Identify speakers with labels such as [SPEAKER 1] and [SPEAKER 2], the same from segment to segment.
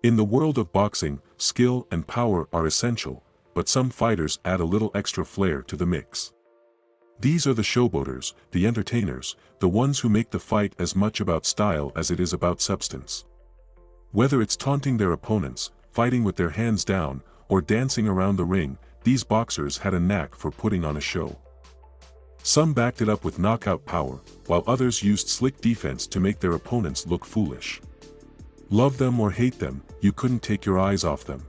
[SPEAKER 1] In the world of boxing, skill and power are essential, but some fighters add a little extra flair to the mix. These are the showboaters, the entertainers, the ones who make the fight as much about style as it is about substance. Whether it's taunting their opponents, fighting with their hands down, or dancing around the ring, these boxers had a knack for putting on a show. Some backed it up with knockout power, while others used slick defense to make their opponents look foolish. Love them or hate them, you couldn't take your eyes off them.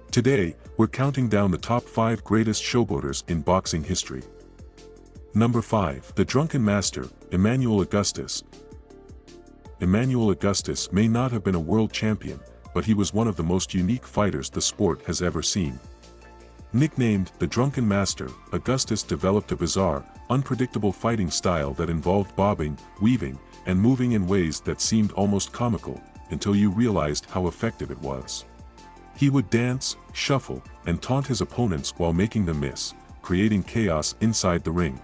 [SPEAKER 1] Today, we're counting down the top 5 greatest showboaters in boxing history. Number 5. The Drunken Master, Emanuel Augustus. Emanuel Augustus may not have been a world champion, but he was one of the most unique fighters the sport has ever seen. Nicknamed the Drunken Master, Augustus developed a bizarre, unpredictable fighting style that involved bobbing, weaving, and moving in ways that seemed almost comical, until you realized how effective it was. He would dance, shuffle, and taunt his opponents while making them miss, creating chaos inside the ring.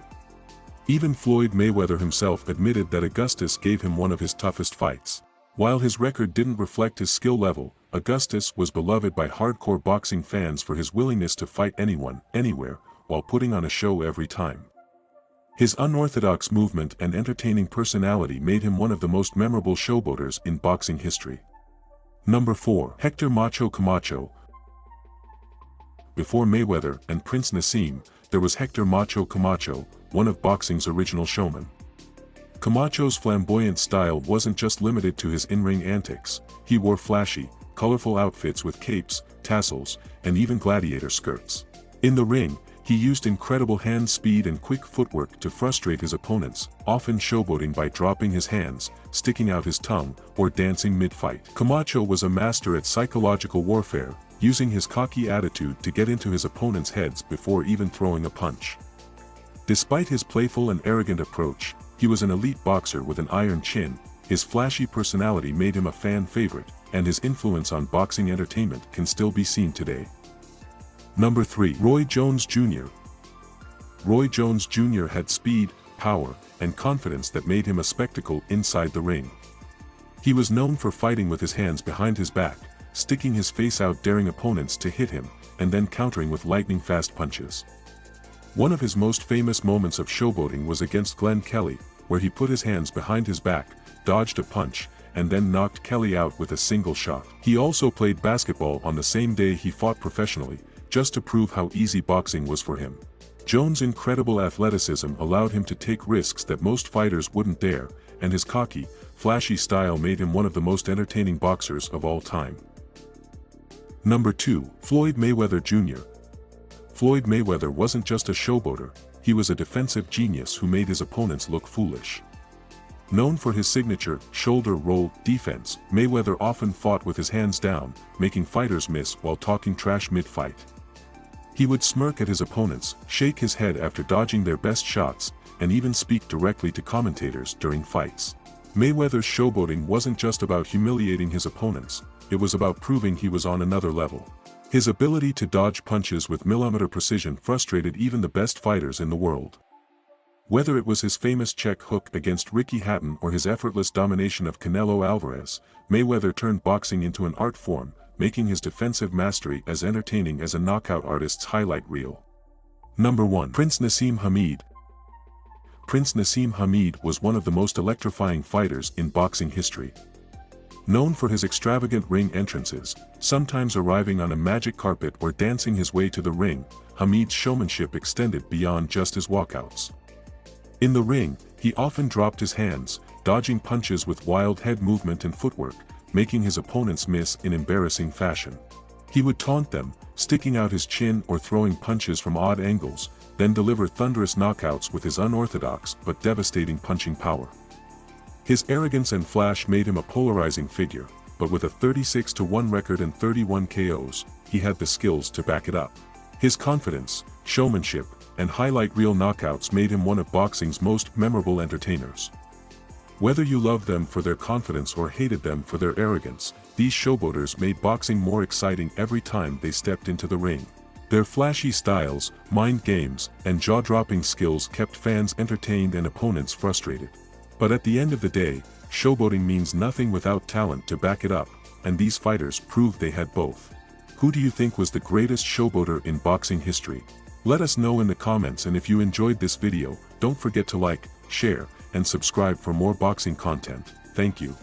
[SPEAKER 1] Even Floyd Mayweather himself admitted that Augustus gave him one of his toughest fights. While his record didn't reflect his skill level, Augustus was beloved by hardcore boxing fans for his willingness to fight anyone, anywhere, while putting on a show every time. His unorthodox movement and entertaining personality made him one of the most memorable showboaters in boxing history. Number 4. Hector Macho Camacho. Before Mayweather and Prince Naseem, there was Hector Macho Camacho, one of boxing's original showmen. Camacho's flamboyant style wasn't just limited to his in-ring antics. He wore flashy, colorful outfits with capes, tassels, and even gladiator skirts. In the ring, he used incredible hand speed and quick footwork to frustrate his opponents, often showboating by dropping his hands, sticking out his tongue, or dancing mid-fight. Camacho was a master at psychological warfare, using his cocky attitude to get into his opponents' heads before even throwing a punch. Despite his playful and arrogant approach, he was an elite boxer with an iron chin. His flashy personality made him a fan favorite, and his influence on boxing entertainment can still be seen today. Number 3. Roy Jones Jr. Roy Jones Jr. had speed, power, and confidence that made him a spectacle inside the ring. He was known for fighting with his hands behind his back, sticking his face out daring opponents to hit him, and then countering with lightning-fast punches. One of his most famous moments of showboating was against Glenn Kelly, where he put his hands behind his back, dodged a punch, and then knocked Kelly out with a single shot. He also played basketball on the same day he fought professionally, just to prove how easy boxing was for him. Jones' incredible athleticism allowed him to take risks that most fighters wouldn't dare, and his cocky, flashy style made him one of the most entertaining boxers of all time. Number 2. Floyd Mayweather Jr. Floyd Mayweather wasn't just a showboater, he was a defensive genius who made his opponents look foolish. Known for his signature, shoulder roll defense, Mayweather often fought with his hands down, making fighters miss while talking trash mid-fight. He would smirk at his opponents, shake his head after dodging their best shots, and even speak directly to commentators during fights. Mayweather's showboating wasn't just about humiliating his opponents, it was about proving he was on another level. His ability to dodge punches with millimeter precision frustrated even the best fighters in the world. Whether it was his famous check hook against Ricky Hatton or his effortless domination of Canelo Alvarez, Mayweather turned boxing into an art form, making his defensive mastery as entertaining as a knockout artist's highlight reel. Number 1. Prince Naseem Hameed. Prince Naseem Hameed was one of the most electrifying fighters in boxing history. Known for his extravagant ring entrances, sometimes arriving on a magic carpet or dancing his way to the ring, Hameed's showmanship extended beyond just his walkouts. In the ring, he often dropped his hands, dodging punches with wild head movement and footwork, making his opponents miss in embarrassing fashion. He would taunt them, sticking out his chin or throwing punches from odd angles, then deliver thunderous knockouts with his unorthodox but devastating punching power. His arrogance and flash made him a polarizing figure, but with a 36-1 record and 31 KOs, he had the skills to back it up. His confidence, showmanship, and highlight reel knockouts made him one of boxing's most memorable entertainers. Whether you loved them for their confidence or hated them for their arrogance, these showboaters made boxing more exciting every time they stepped into the ring. Their flashy styles, mind games, and jaw-dropping skills kept fans entertained and opponents frustrated. But at the end of the day, showboating means nothing without talent to back it up, and these fighters proved they had both. Who do you think was the greatest showboater in boxing history? Let us know in the comments, and if you enjoyed this video, don't forget to like, share, and subscribe for more boxing content. Thank you.